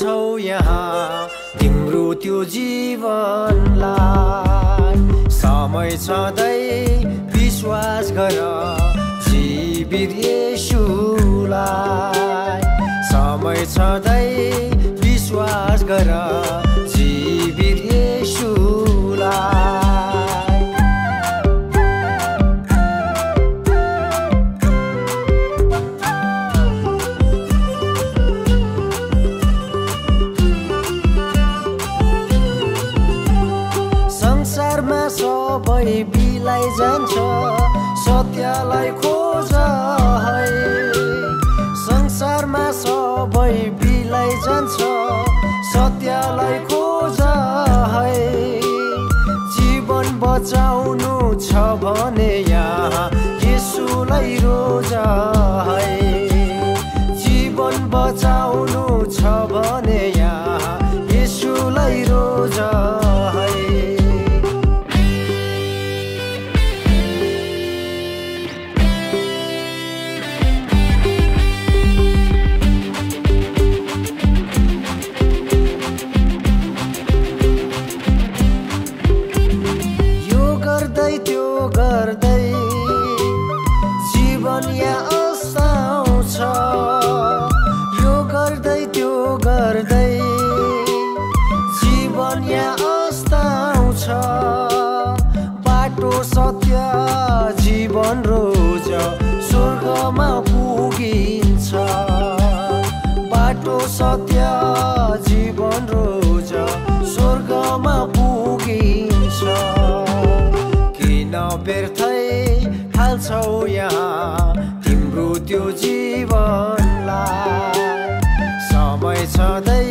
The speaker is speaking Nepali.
फाल्छौ यहाँ तिम्रो त्यो जीवनलाई। समय छँदै विश्वास गर जीवित येशूलाई। समय छँदै विश्वास गर जीवित येशूलाई। संसारमा सबै बिलाइ जान्छ, सत्यलाई खोज है। संसारमा सबै बिलाइ जान्छ, सत्यलाई खोज है। जीवन बचाउनु छ भने यहाँ येशूलाई रोज है। जीवन बचाउनु छ भने यहाँ येशूलाई रोज है। त्यो गर्दै जीवन यहाँ अस्ताउँछ। यो गर्दै त्यो गर्दै जीवन यहाँ अस्ताउँछ। बाटो सत्य जीवन रोज स्वर्गमा पुगिन्छ। बाटो सत्य जीवन रोज स्वर्गमा पुगिन्छ। किन व्यर्थै फाल्छौ यहाँ तिम्रो त्यो जीवनलाई। समय छँदै